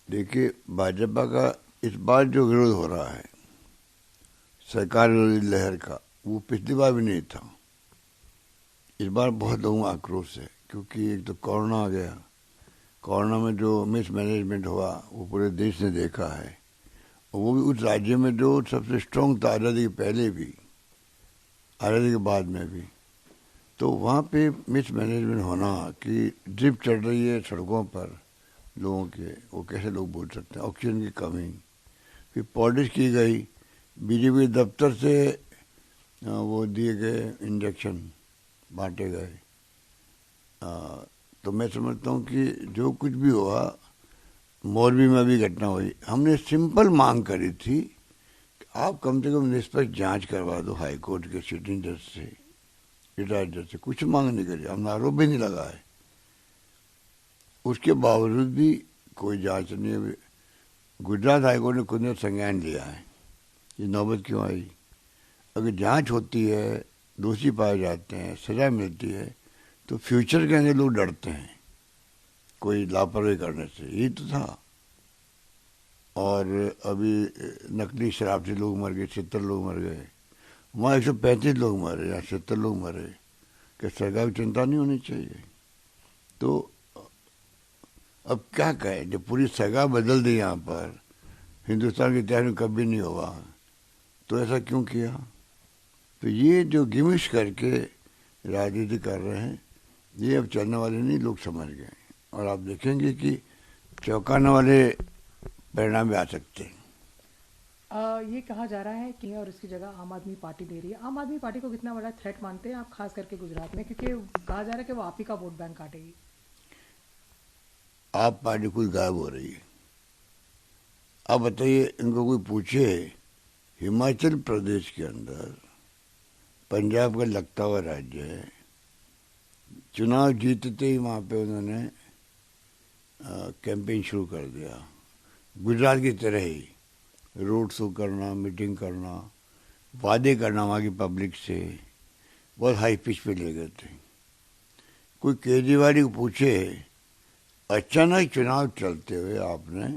देखिए, भाजपा का इस बार जो विरोध हो रहा है सरकार विरोधी लहर का, वो पिछली बार भी नहीं था। इस बार बहुत लोगों का आक्रोश है, क्योंकि एक तो कोरोना आ गया। कोरोना में जो मिसमैनेजमेंट हुआ वो पूरे देश ने देखा है, और वो भी उस राज्य में जो सबसे स्ट्रांग था आज़ादी के पहले भी, आज़ादी के बाद में भी। तो वहाँ पे मिसमैनेजमेंट होना कि ड्रिप चढ़ रही है सड़कों पर लोगों के, वो कैसे लोग बोल सकते हैं। ऑक्सीजन की कमी, फिर पॉलिटिक्स की गई, बीजेपी दफ्तर से वो दिए गए इंजेक्शन बांटे गए। तो मैं समझता हूँ कि जो कुछ भी हुआ, मोरबी में भी घटना हुई, हमने सिंपल मांग करी थी कि आप कम से कम निष्पक्ष जांच करवा दो हाई कोर्ट के सिटिंग जज से, रिटायर्ड जज से। कुछ मांग नहीं करी, हमने आरोप भी नहीं लगाए। उसके बावजूद भी कोई जांच नहीं है। गुजरात हाईकोर्ट ने खुद ने संज्ञान लिया है, ये नौबत क्यों आई। अगर जांच होती है, दोषी पाए जाते हैं, सजा मिलती है, तो फ्यूचर के अंदर लोग डरते हैं कोई लापरवाही करने से। ये तो था। और अभी नकली शराब से लोग मर गए, 70 लोग मर गए। वहाँ 135 लोग मरे, यहाँ 70 लोग मरे। क्या सरकार की चिंता नहीं होनी चाहिए? तो अब क्या कहें, जब पूरी सगा बदल दी यहाँ पर, हिंदुस्तान के इतिहास में कभी नहीं हुआ, तो ऐसा क्यों किया? तो ये जो गिमिश करके राजनीति कर रहे हैं, ये अब चलने वाले नहीं, लोग समझ गए। और आप देखेंगे कि चौंकाने वाले परिणाम भी आ सकते हैं। ये कहा जा रहा है कि और इसकी जगह आम आदमी पार्टी ले रही है। आम आदमी पार्टी को कितना बड़ा थ्रेट मानते हैं आप, खास करके गुजरात में, क्योंकि कहा जा रहा है कि वो आप ही का वोट बैंक काटेगी। आप पार्टी खुद गायब हो रही है। आप बताइए, इनको कोई पूछे हिमाचल प्रदेश के अंदर, पंजाब का लगता हुआ राज्य है, चुनाव जीतते ही वहाँ पे उन्होंने कैंपेन शुरू कर दिया, गुजरात की तरह ही रोड शो करना, मीटिंग करना, वादे करना वहाँ की पब्लिक से, बहुत हाई पिच पे ले गए थे। कोई केजरीवाल को पूछे, अचानक चुनाव चलते हुए आपने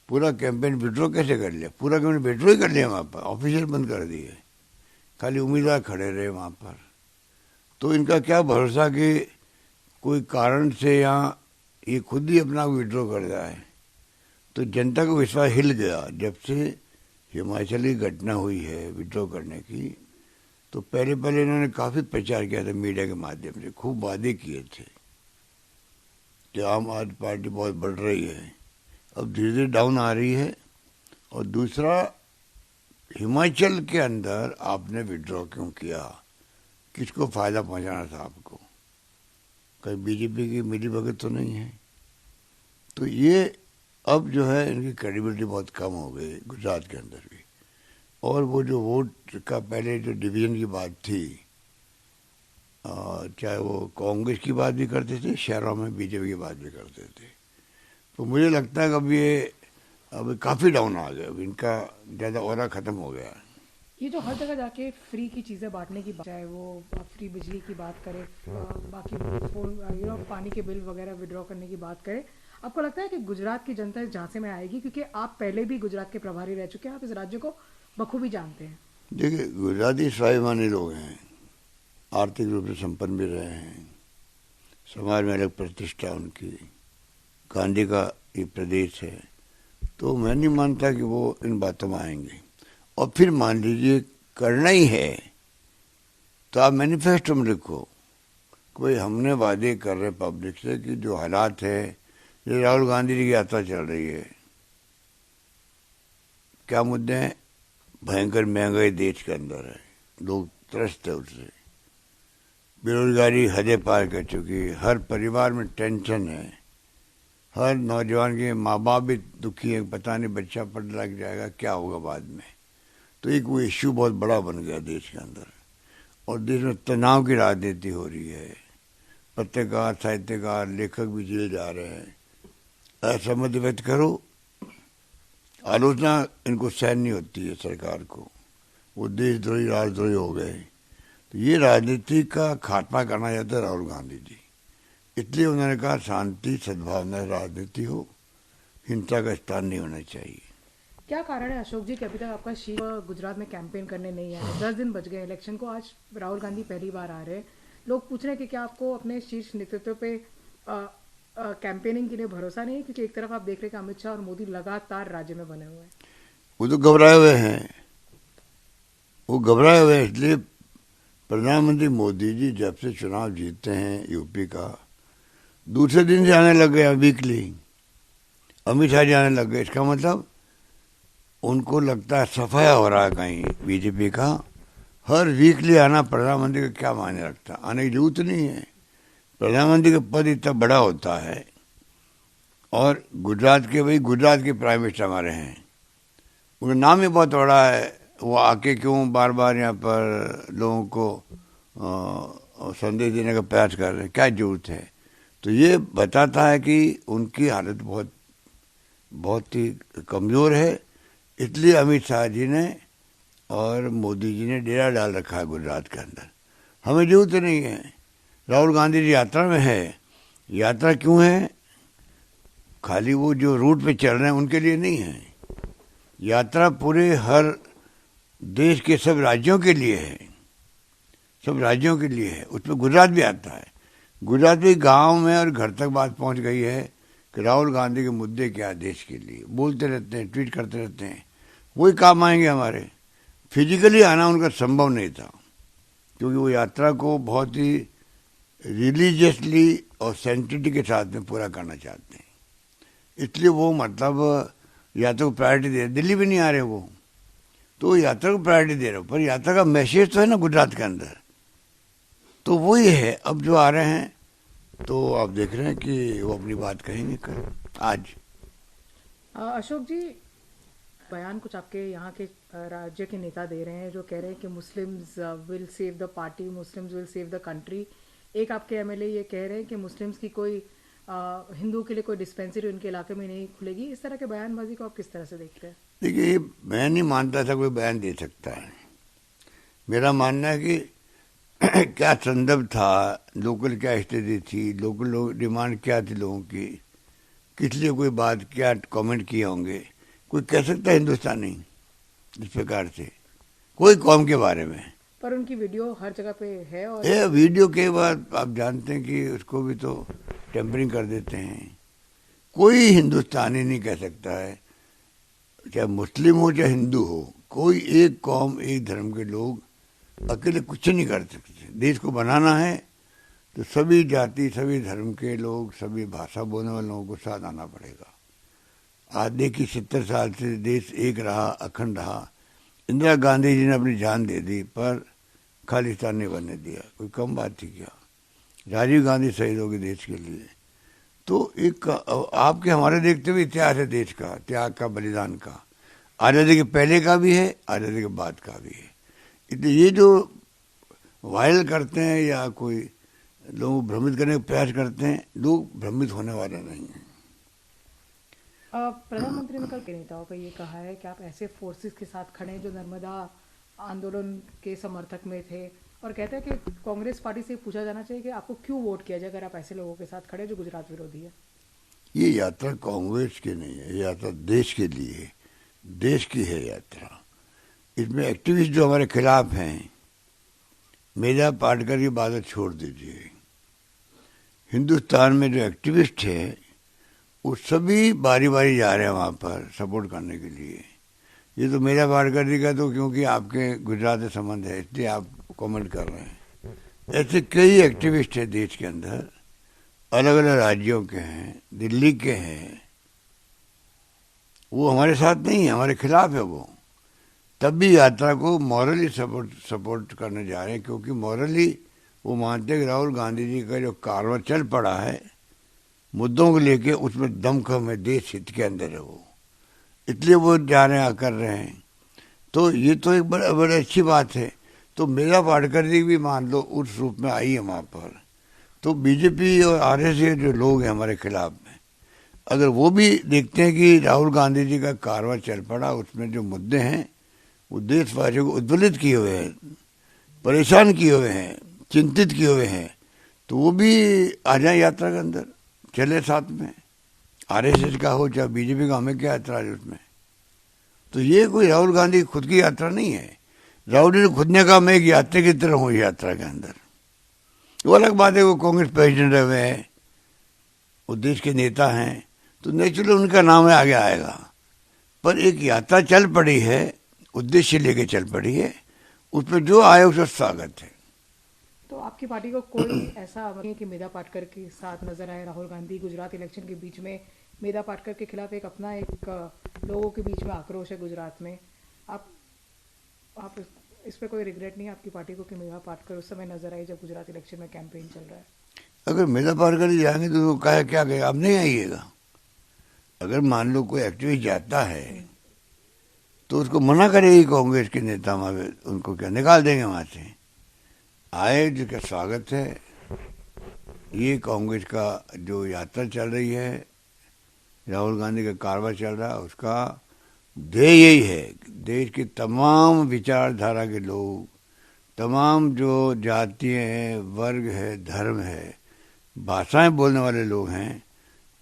पूरा कैंपेन विड्रॉ कैसे कर लिया? पूरा कैंपेन विड्रॉ ही कर लिया, वहाँ पर ऑफिशियल बंद कर दिए, खाली उम्मीदवार खड़े रहे वहाँ पर। तो इनका क्या भरोसा कि कोई कारण से यहाँ ये खुद ही अपना विड्रॉ कर जाए। तो जनता को विश्वास हिल गया जब से हिमाचल की घटना हुई है विड्रॉ करने की। तो पहले पहले इन्होंने काफ़ी प्रचार किया था मीडिया के माध्यम से, खूब वादे किए थे कि आम आदमी पार्टी बहुत बढ़ रही है। अब धीरे धीरे डाउन आ रही है। और दूसरा, हिमाचल के अंदर आपने विड्रॉ क्यों किया? किसको फ़ायदा पहुंचाना था आपको? कहीं बीजेपी की मिली भगत तो नहीं है? तो ये अब जो है इनकी क्रेडिबिलिटी बहुत कम हो गई गुजरात के अंदर भी। और वो जो वोट का पहले जो डिवीज़न की बात थी, चाहे वो कांग्रेस की बात भी करते थे, शहरों में बीजेपी की बात भी करते थे। तो मुझे लगता है कि अब ये अब काफ़ी डाउन आ गया, अब इनका ज़्यादा ऑरा ख़त्म हो गया। ये जो हर जगह जाके फ्री की चीज़ें बांटने की बात, चाहे वो फ्री बिजली की बात करें, बाकी फोन पानी के बिल वगैरह विड्रॉ करने की बात करें, आपको लगता है कि गुजरात की जनता इस झांसे में आएगी? क्योंकि आप पहले भी गुजरात के प्रभारी रह चुके हैं, आप इस राज्य को बखूबी जानते हैं। देखिए, गुजराती स्वाभिमानी लोग हैं, आर्थिक रूप से संपन्न भी रहे हैं, समाज में अलग प्रतिष्ठा उनकी, गांधी का ये प्रदेश है। तो मैं नहीं मानता कि वो इन बातों में आएंगे। और फिर मान लीजिए करना ही है, तो आप मैनिफेस्टो में लिखो कोई हमने वादे कर रहे पब्लिक से कि जो हालात है, ये राहुल गांधी जी की यात्रा चल रही है, क्या मुद्दे हैं? भयंकर महंगाई देश के अंदर है, लोग त्रस्त है उससे, बेरोजगारी हदें पार कर चुकी है, हर परिवार में टेंशन है, हर नौजवान के माँ बाप भी दुखी है, पता नहीं बच्चा पढ़ लग जाएगा क्या होगा बाद में। तो एक वो इश्यू बहुत बड़ा बन गया देश के अंदर। और देश में तनाव की राजनीति हो रही है, पत्रकार, साहित्यकार, लेखक भी जेल जा रहे हैं। असहमति व्यक्त करो, आलोचना इनको सहन नहीं होती है सरकार को, वो देशद्रोही राजद्रोही हो गए। तो ये राजनीति का खात्मा करना चाहते राहुल गांधी जी, इसलिए उन्होंने कहा शांति सद्भावना राजनीति हो, हिंसा का स्थान नहीं होना चाहिए। क्या कारण है अशोक जी कि अभी तक आपका शीख गुजरात में कैंपेन करने नहीं आया? 10 दिन बच गए इलेक्शन को, आज राहुल गांधी पहली बार आ रहे हैं। लोग पूछ रहे हैं कि क्या आपको अपने शीर्ष नेतृत्व पे कैंपेनिंग के लिए भरोसा नहीं है? क्योंकि एक तरफ आप देख रहे हैं कि अमित शाह और मोदी लगातार राज्य में बने हुए हैं। वो तो घबराए हुए हैं, वो घबराए हुए हैं। इसलिए प्रधानमंत्री मोदी जी जब से चुनाव जीतते हैं यूपी का, दूसरे दिन से आने लग गया वीकली, अमित शाह जी आने लग गए। इसका मतलब उनको लगता है सफाया हो रहा है कहीं बीजेपी का। हर वीकली आना प्रधानमंत्री का क्या मायने रखता, आने की जरूरत नहीं है। प्रधानमंत्री का पद इतना बड़ा होता है, और गुजरात के गुजरात के प्राइम मिनिस्टर हमारे हैं, उनका नाम ही बहुत बड़ा है। वो आके क्यों बार बार यहाँ पर लोगों को संदेश देने का प्रयास कर रहे हैं, क्या जरूरत है? तो ये बताता है कि उनकी हालत बहुत बहुत ही कमज़ोर है। इसलिए अमित शाह जी ने और मोदी जी ने डेरा डाल रखा है गुजरात के अंदर। हमें जरूरत नहीं है। राहुल गांधी जी यात्रा में है। यात्रा क्यों है? खाली वो जो रूट पे चल रहे हैं उनके लिए नहीं है। यात्रा पूरे हर देश के सब राज्यों के लिए है, सब राज्यों के लिए है। उसमें गुजरात भी आता है। गुजरात भी गांव में और घर तक बात पहुंच गई है कि राहुल गांधी के मुद्दे क्या देश के लिए। बोलते रहते हैं, ट्वीट करते रहते हैं, वही काम आएंगे हमारे। फिजिकली आना उनका संभव नहीं था, क्योंकि वो यात्रा को बहुत ही रिलीजियसली और सेंटिटी के साथ में पूरा करना चाहते हैं। इसलिए वो मतलब यात्रा को प्रायोरिटी दे रहे। दिल्ली भी नहीं आ रहे वो, तो यात्रा को प्रायोरिटी दे रहे हो, पर यात्रा का मैसेज तो है ना गुजरात के अंदर, तो वही है। अब जो आ रहे हैं तो आप देख रहे हैं कि वो अपनी बात कहेंगे कल आज। अशोक जी, बयान कुछ आपके यहाँ के राज्य के नेता दे रहे हैं जो कह रहे हैं कि Muslims will save the party, Muslims will save the country. एक आपके एमएलए ये कह रहे हैं कि मुस्लिम्स की कोई हिंदू के लिए कोई डिस्पेंसरी उनके इलाके में नहीं खुलेगी। इस तरह के बयानबाजी को आप किस तरह से देखते हैं? देखिए, मैं नहीं मानता था कोई बयान दे सकता है। मेरा मानना है कि क्या संदर्भ था, लोकल क्या स्थिति थी, लोकल लोग डिमांड क्या थी लोगों की, किस लिए कोई बात क्या कमेंट किए होंगे। कोई कह सकता है हिंदुस्तानी इस प्रकार से कोई कौम के बारे में? पर उनकी वीडियो हर जगह पे है, और ये वीडियो के बाद आप जानते हैं कि उसको भी तो टेम्परिंग कर देते हैं। कोई हिंदुस्तानी नहीं कह सकता है, चाहे मुस्लिम हो चाहे हिंदू हो, कोई एक कौम एक धर्म के लोग अकेले कुछ नहीं कर सकते। देश को बनाना है तो सभी जाति सभी धर्म के लोग, सभी भाषा बोलने वाले लोगों को साथ आना पड़ेगा। आज देखिए 70 साल से देश एक रहा, अखंड रहा। इंदिरा गांधी जी ने अपनी जान दे दी, पर खालिस्तान नहीं बनने दिया। कोई कम बात थी क्या? राजीव गांधी शहीद हो गए देश के लिए। तो एक आपके हमारे देखते हुए इतिहास है देश का, त्याग का, बलिदान का। आज़ादी के पहले का भी है, आज़ादी के बाद का भी है। इसलिए ये जो वायरल करते हैं या कोई लोग भ्रमित करने का प्रयास करते हैं, लोग भ्रमित होने वाले नहीं हैं। प्रधानमंत्री ने कल के नेताओं को ये कहा है कि आप ऐसे फोर्सेस के साथ खड़े हैं जो नर्मदा आंदोलन के समर्थक में थे, और कहते हैं कि कांग्रेस पार्टी से पूछा जाना चाहिए कि आपको क्यों वोट किया जाए अगर आप ऐसे लोगों के साथ खड़े जो गुजरात विरोधी है। ये यात्रा कांग्रेस की नहीं है, ये यात्रा देश के लिए है, देश की है यात्रा। इसमें एक्टिविस्ट जो हमारे खिलाफ हैं, मेजा पाटकर की बात छोड़ दीजिए। हिंदुस्तान में जो एक्टिविस्ट है वो सभी बारी बारी जा रहे हैं वहाँ पर सपोर्ट करने के लिए। ये तो मेजा पाटकर जी का तो क्योंकि आपके गुजरात से संबंध है इसलिए आप कमेंट कर रहे हैं। ऐसे कई एक्टिविस्ट हैं देश के अंदर, अलग अलग राज्यों के हैं, दिल्ली के हैं, वो हमारे साथ नहीं है, हमारे खिलाफ है वो। तब भी यात्रा को मॉरली सपोर्ट करने जा रहे हैं, क्योंकि मॉरली वो मानते हैं कि राहुल गांधी जी का जो कारवां चल पड़ा है मुद्दों को लेके, उसमें दमखम है, देश हित के अंदर है वो, इसलिए वो जा रहे हैं, कर रहे हैं। तो ये तो एक बड़ी अच्छी बात है। तो मेजा पाटकर जी भी मान लो उस रूप में आई है वहाँ पर। तो बीजेपी और आरएसएस जो लोग हैं हमारे खिलाफ में, अगर वो भी देखते हैं कि राहुल गांधी जी का कारवां चल पड़ा, उसमें जो मुद्दे हैं वो देशवासियों को उद्वेलित किए हुए हैं, परेशान किए हुए हैं, चिंतित किए हुए हैं, तो वो भी आ जाए यात्रा के अंदर, चले साथ में। आरएसएस का हो चाहे बीजेपी का, हमें क्या ऐतराज है उसमें। तो ये कोई राहुल गांधी खुद की यात्रा नहीं है। राहुल जी ने खुद ने कहा मैं एक यात्री की तरह हूँ यात्रा के अंदर। वो अलग बात है, वो कांग्रेस प्रेसिडेंट रहे हुए हैं, वो देश के नेता हैं, तो नेचुरली उनका नाम है आगे आएगा। पर एक यात्रा चल पड़ी है, उद्देश्य लेके चल पड़ी है, उस पर जो आए उसका स्वागत है। तो आपकी पार्टी को कोई ऐसा नहीं है कि मेधा पाटकर के साथ नजर आए राहुल गांधी? गुजरात इलेक्शन के बीच में मेधा पाटकर के खिलाफ एक अपना एक लोगों के बीच में आक्रोश है गुजरात में। आप इस पे कोई रिग्रेट नहीं है आपकी पार्टी को कि मेधा पाटकर उस समय नजर आई जब गुजरात इलेक्शन में कैंपेन चल रहा है? अगर मेधा पाटकर ही जाएंगे तो कहा क्या कहेगा, अब नहीं आइएगा। अगर मान लो कोई एक्टिविस्ट जाता है तो उसको मना करेगी कांग्रेस के नेता, वहां उनको क्या निकाल देंगे वहां से। आए जिसका स्वागत है। ये कांग्रेस का जो यात्रा चल रही है, राहुल गांधी का कारवां चल रहा है, उसका ध्येय यही है, देश के तमाम विचारधारा के लोग, तमाम जो जातीय हैं, वर्ग है, धर्म है, भाषाएं बोलने वाले लोग हैं,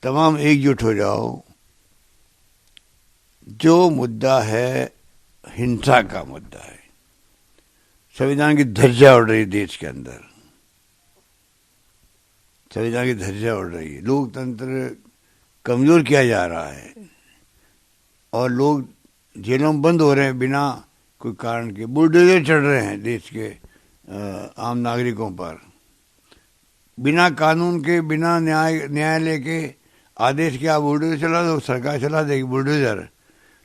तमाम एकजुट हो जाओ। जो मुद्दा है हिंसा का मुद्दा है, संविधान की धज्जियां उड़ रही है देश के अंदर, संविधान की धज्जियां उड़ रही है, लोकतंत्र कमजोर किया जा रहा है और लोग जेलों में बंद हो रहे हैं बिना कोई कारण के। बुलडोजर चढ़ रहे हैं देश के आम नागरिकों पर, बिना कानून के, बिना न्यायालय के आदेश के आप बुलडोजर चला दो, सरकार चला देगी बुलडोजर,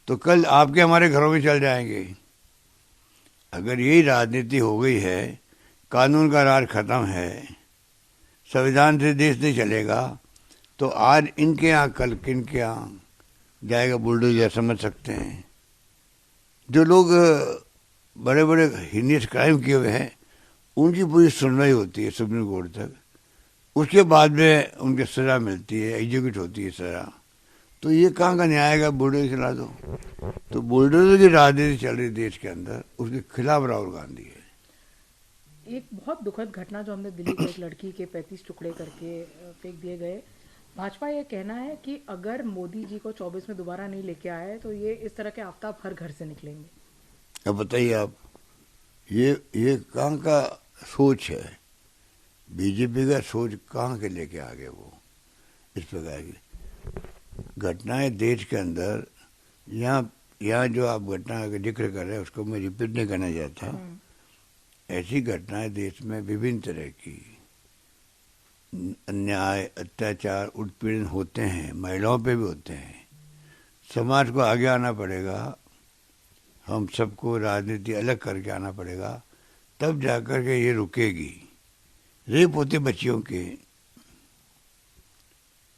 तो कल आपके हमारे घरों में चल जाएंगे। अगर यही राजनीति हो गई है, कानून का राज खत्म है, संविधान से देश नहीं चलेगा, तो आज इनके यहाँ कल किनके यहाँ जाएगा बुलडोजर, समझ सकते हैं। जो लोग बड़े बड़े हीनियस क्राइम किए हुए हैं उनकी पूरी सुनवाई होती है सुप्रीम कोर्ट तक, उसके बाद में उनकी सज़ा मिलती है, एग्जीक्यूट होती है सज़ा। तो ये कहाँ का न्याय है, बुलडोजर चला दो। तो बुलडोजर की राजनीति चल रही देश के अंदर, उसके खिलाफ राहुल गांधी है। एक बहुत दुखद घटना जो हमने दिल्ली में एक लड़की के 35 टुकड़े करके फेंक दिए गए, भाजपा ये कहना है कि अगर मोदी जी को 24 में दोबारा नहीं लेके आए तो ये इस तरह के आफ्ताब हर घर से निकलेंगे। अब बताइए आप, ये कहाँ का सोच है, बीजेपी का सोच कहाँ के लेके आ गए वो इस प्रकार की घटनाएं देश के अंदर। यहाँ जो आप घटना का जिक्र कर रहे हैं उसको मैं रिपीट नहीं करना चाहता। ऐसी घटनाएं देश में विभिन्न तरह की अन्याय, अत्याचार, उत्पीड़न होते हैं, महिलाओं पे भी होते हैं। समाज को आगे आना पड़ेगा, हम सबको राजनीति अलग करके आना पड़ेगा, तब जाकर के ये रुकेगी। रेप होते बच्चियों के,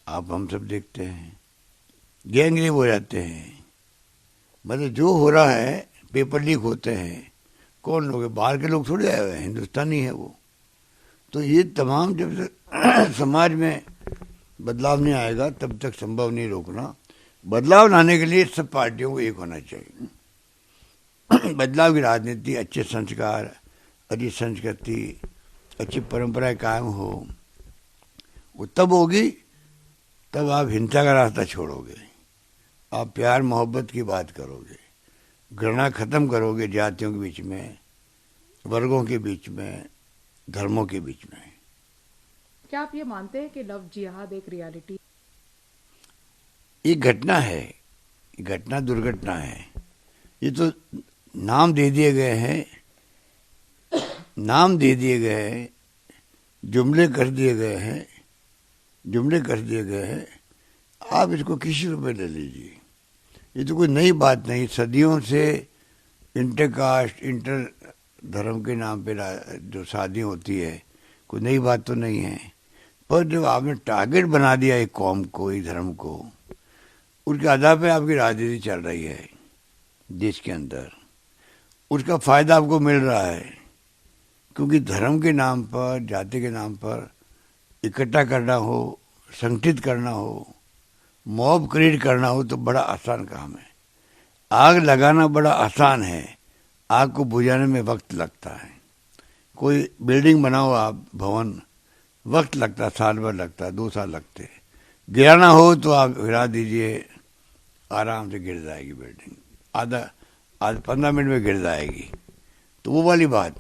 आप हम सब देखते हैं, गैंग रेप हो जाते हैं, मतलब जो हो रहा है, पेपर लीक होते हैं। कौन लोग, बाहर के लोग थोड़े आए हुए हैं, हिंदुस्तानी है वो। तो ये तमाम जब तक समाज में बदलाव नहीं आएगा तब तक संभव नहीं रोकना। बदलाव लाने के लिए सब पार्टियों को एक होना चाहिए। बदलाव की राजनीति, अच्छे संस्कार, अच्छी संस्कृति, अच्छी परंपराएं कायम हो, वो तब होगी, तब आप हिंसा का रास्ता छोड़ोगे, आप प्यार मोहब्बत की बात करोगे, घृणा खत्म करोगे जातियों के बीच में, वर्गों के बीच में, धर्मों के बीच में। क्या आप ये मानते हैं कि लव जिहाद एक रियलिटी? ये घटना है, घटना दुर्घटना है। ये तो नाम दे दिए गए हैं, नाम दे दिए गए हैं, जुमले कर दिए गए हैं, जुमले कर दिए गए हैं। आप इसको किसी रूप में ले लीजिए, ये तो कोई नई बात नहीं। सदियों से इंटरकास्ट, इंटर धर्म के नाम पे जो शादी होती है, कोई नई बात तो नहीं है। पर जब आपने टारगेट बना दिया एक कौम को, एक धर्म को, उसके आधार पे आपकी राजनीति चल रही है देश के अंदर, उसका फायदा आपको मिल रहा है। क्योंकि धर्म के नाम पर, जाति के नाम पर इकट्ठा करना हो, संगठित करना हो, मॉब क्रिएट करना हो तो बड़ा आसान काम है। आग लगाना बड़ा आसान है, आग को बुझाने में वक्त लगता है। कोई बिल्डिंग बनाओ आप, भवन, वक्त लगता है, साल भर लगता है, 2 साल लगते हैं। गिराना हो तो आप गिरा दीजिए, आराम से गिर जाएगी बिल्डिंग, आधा 15 मिनट में गिर जाएगी। तो वो वाली बात है।